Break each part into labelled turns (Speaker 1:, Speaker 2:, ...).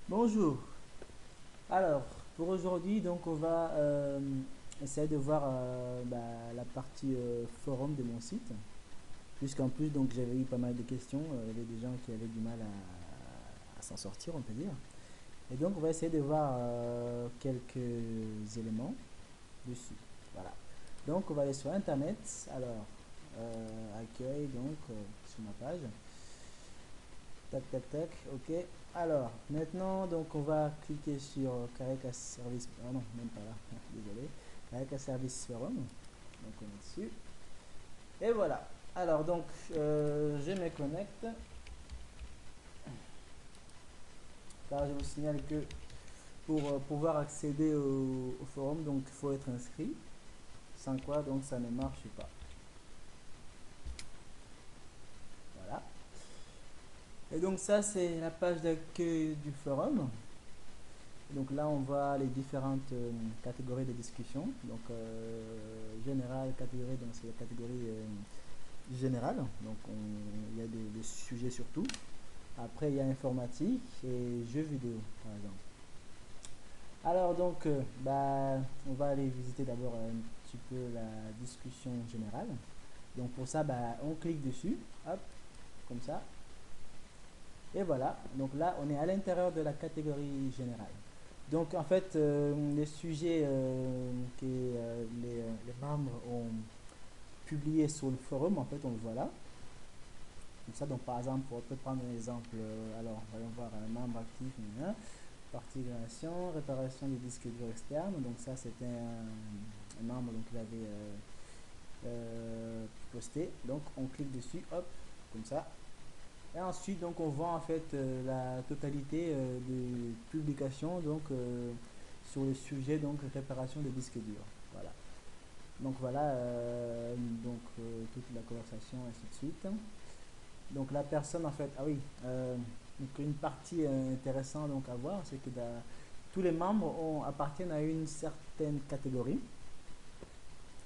Speaker 1: Bonjour. Alors, pour aujourd'hui, donc on va essayer de voir la partie forum de mon site. Puisqu'en plus, donc j'avais eu pas mal de questions. Il y avait des gens qui avaient du mal à s'en sortir, on peut dire. Et donc, on va essayer de voir quelques éléments dessus. Voilà. Donc, on va aller sur Internet. Alors, accueil, donc, sur ma page. Tac, tac, tac, ok. Alors, maintenant, donc, on va cliquer sur Caracas Service. Ah non, même pas là, désolé. Caracas Service Forum. Donc, on est dessus. Et voilà. Alors, donc, je me connecte. Car je vous signale que pour pouvoir accéder au forum, donc, il faut être inscrit. Sans quoi, donc, ça ne marche pas. Voilà. Et donc, ça, c'est la page d'accueil du forum. Donc là, on voit les différentes catégories de discussion. Donc, général, catégorie, donc c'est la catégorie générale. Donc, il y a des sujets surtout. Après, il y a informatique et jeux vidéo, par exemple. Alors, donc, on va aller visiter d'abord un petit peu la discussion générale. Donc, pour ça, on clique dessus, hop, comme ça. Et voilà. Donc là, on est à l'intérieur de la catégorie générale. Donc en fait, les sujets que les membres ont publiés sur le forum, en fait, on le voit là. Comme ça, donc par exemple, on peut prendre un exemple. Alors, voyons voir un membre actif, partie création, réparation des disques durs externes. Donc ça, c'était un membre donc, qui avait posté. Donc on clique dessus, hop, comme ça. Et ensuite, donc, on voit en fait la totalité des publications donc, sur le sujet donc réparation des disques durs. Voilà. Donc voilà toute la conversation ainsi de suite. Donc la personne en fait, ah oui, donc une partie intéressante donc à voir, c'est que tous les membres appartiennent à une certaine catégorie.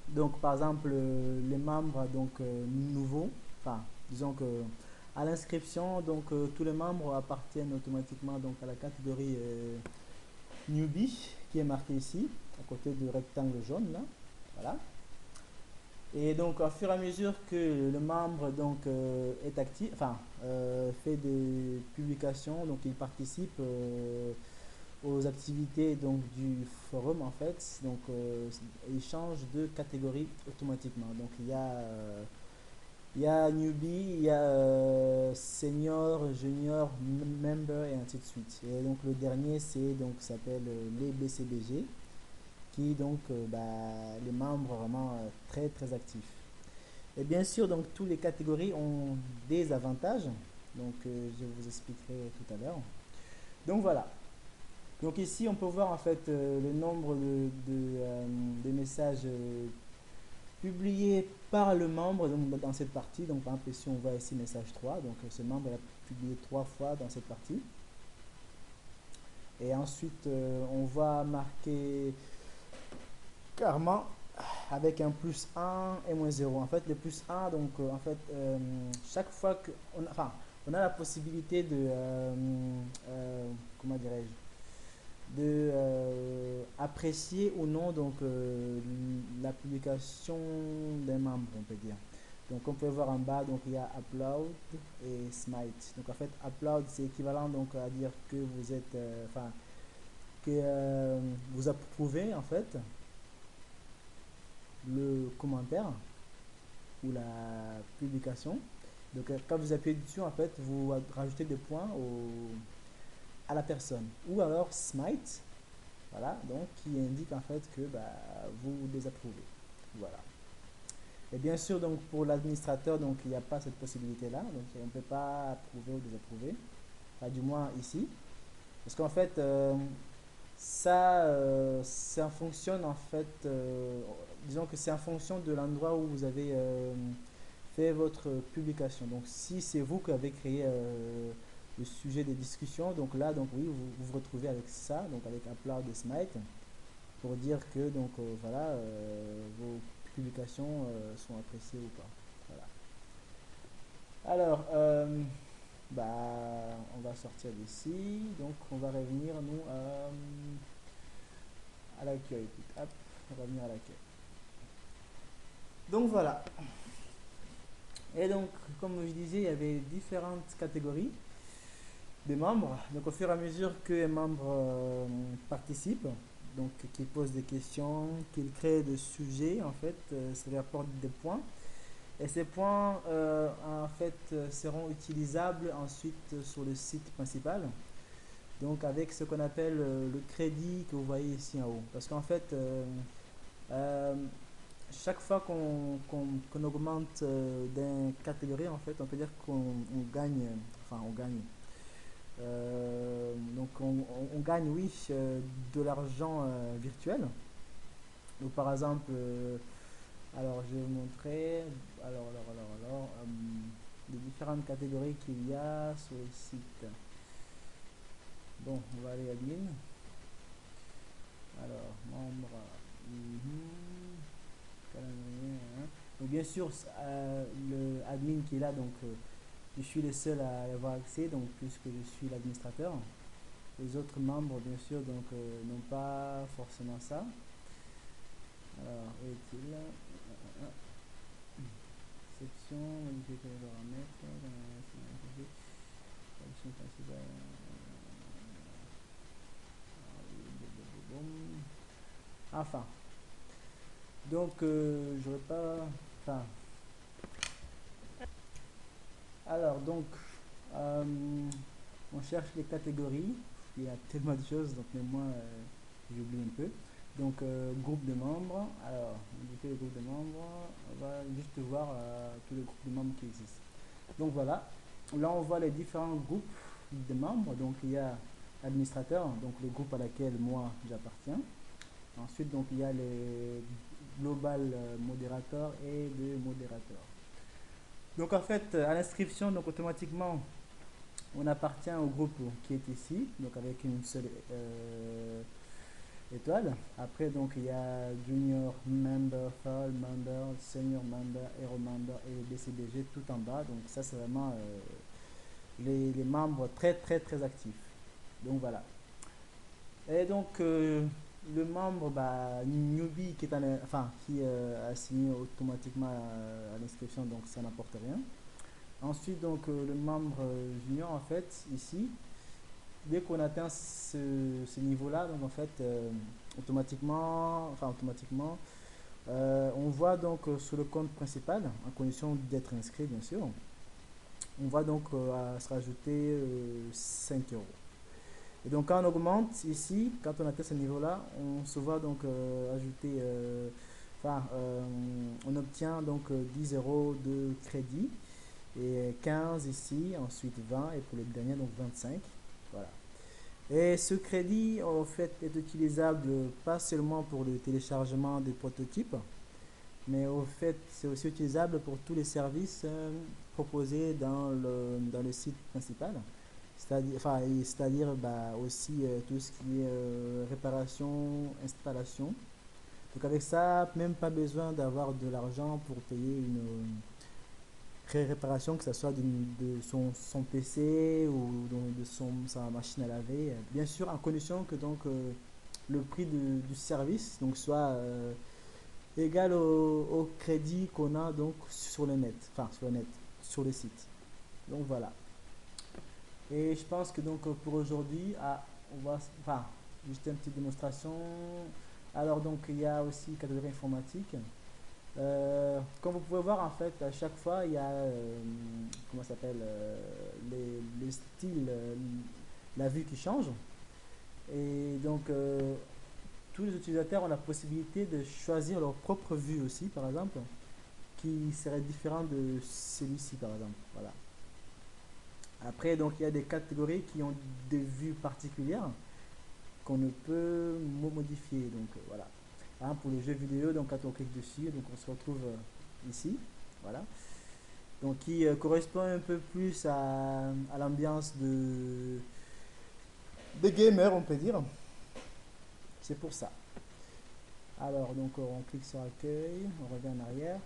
Speaker 1: Donc par exemple les membres donc nouveaux, enfin disons que à l'inscription donc tous les membres appartiennent automatiquement donc à la catégorie newbie qui est marquée ici à côté du rectangle jaune là, voilà. Et donc au fur et à mesure que le membre donc est actif, enfin fait des publications, donc il participe aux activités donc du forum en fait, donc il change de catégorie automatiquement. Donc il y a newbie, il y a senior, junior, member et ainsi de suite. Et donc le dernier c'est donc s'appelle les BCBG qui donc les membres vraiment très très actifs. Et bien sûr donc toutes les catégories ont des avantages. Donc je vous expliquerai tout à l'heure. Donc voilà. Donc ici, on peut voir en fait le nombre de messages publiés par le membre donc, dans cette partie. Donc par exemple, ici, on voit ici message 3. Donc ce membre a publié 3 fois dans cette partie. Et ensuite, on va marquer clairement avec un plus un et moins zéro. En fait, le plus un donc en fait, chaque fois que on a la possibilité de, comment dirais-je, de apprécier ou non donc la publication d'un membre, on peut dire. Donc on peut voir en bas, donc il y a upload et smite. Donc en fait upload c'est équivalent donc à dire que vous êtes que vous approuvez en fait le commentaire ou la publication. Donc quand vous appuyez dessus en fait vous rajoutez des points à la personne. Ou alors smite, voilà, donc qui indique en fait que vous désapprouvez. Voilà. Et bien sûr, donc pour l'administrateur, donc il n'y a pas cette possibilité-là, donc on ne peut pas approuver ou désapprouver, pas du moins ici, parce qu'en fait ça fonctionne en fait, disons que c'est en fonction de l'endroit où vous avez fait votre publication. Donc si c'est vous qui avez créé le sujet des discussions, donc là, donc oui, vous vous retrouvez avec ça, donc avec Upload et Smite, pour dire que donc voilà vos publications sont appréciées ou pas. Voilà. Alors bah, on va sortir d'ici. Donc, on va revenir, nous, à l'accueil. Hop, on va revenir à l'accueil. Donc, voilà. Et donc, comme je disais, il y avait différentes catégories de membres. Donc, au fur et à mesure que un membre participe, donc qu'il pose des questions, qu'il crée des sujets, en fait, ça lui apporte des points. Et ces points, en fait, seront utilisables ensuite sur le site principal. Donc, avec ce qu'on appelle le crédit que vous voyez ici en haut. Parce qu'en fait, euh, chaque fois qu'on augmente d'une catégorie, en fait, on peut dire qu'on gagne, enfin, on gagne. Donc, on gagne, oui, de l'argent virtuel. Donc, par exemple, alors, je vais vous montrer. Les différentes catégories qu'il y a sur le site. Bon, on va aller à admin. Alors, membre. Calendrier, hein. Donc, bien sûr, le admin qui est là, donc je suis le seul à y avoir accès, donc puisque je suis l'administrateur. Les autres membres, bien sûr, donc n'ont pas forcément ça. Alors, où est-il? Section, modifier les paramètres, section principale. Enfin, donc j'aurais pas. Enfin, alors donc, euh, on cherche les catégories. Il y a tellement de choses, donc même moi, j'oublie un peu. Donc, groupe de membres. Alors, modifier le groupe de membres. On va juste voir tous les groupes de membres qui existent. Donc voilà. Là, on voit les différents groupes de membres. Donc, il y a administrateur, donc le groupe à laquelle moi j'appartiens. Ensuite, donc, il y a les global modérateurs et de modérateurs. Donc, en fait, à l'inscription, donc automatiquement, on appartient au groupe qui est ici, donc avec une seule étoile. Après, donc, il y a Junior Member, Fall Member, Senior Member, Hero Member et BCBG tout en bas. Donc, ça, c'est vraiment les membres très, très, très actifs. Donc, voilà. Et donc, le membre bah, newbie qui est enfin, qui a signé automatiquement à l'inscription, donc ça n'apporte rien. Ensuite, donc, le membre junior, en fait, ici, dès qu'on atteint ce niveau-là, donc en fait, automatiquement, on voit donc sur le compte principal, en condition d'être inscrit, bien sûr, on va donc se rajouter 5 euros. Et donc quand on augmente ici, quand on atteint ce niveau-là, on se voit donc ajouter, on obtient donc 10 euros de crédit et 15 ici, ensuite 20 et pour le dernier donc 25. Voilà. Et ce crédit en fait est utilisable pas seulement pour le téléchargement des prototypes, mais au fait c'est aussi utilisable pour tous les services proposés dans le site principal. C'est-à-dire bah, aussi tout ce qui est réparation, installation. Donc avec ça, même pas besoin d'avoir de l'argent pour payer une réparation, que ce soit de son PC ou de sa machine à laver. Bien sûr, en condition que donc le prix du service donc soit égal au crédit qu'on a donc sur le net, sur le site. Donc voilà. Et je pense que donc pour aujourd'hui, on va, juste une petite démonstration. Alors donc il y a aussi catégorie informatique. Comme vous pouvez voir en fait à chaque fois il y a comment ça s'appelle les styles, la vue qui change. Et donc tous les utilisateurs ont la possibilité de choisir leur propre vue aussi par exemple, qui serait différent de celui-ci par exemple. Voilà. Après, donc, il y a des catégories qui ont des vues particulières qu'on ne peut modifier. Donc, voilà. Hein, pour les jeux vidéo, donc, quand on clique dessus, donc, on se retrouve ici. Voilà. Donc, qui correspond un peu plus à l'ambiance de gamer, on peut dire. C'est pour ça. Alors, donc, on clique sur accueil, on revient en arrière.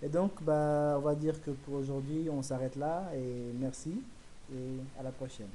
Speaker 1: Et donc, bah, on va dire que pour aujourd'hui, on s'arrête là et merci. et à la prochaine.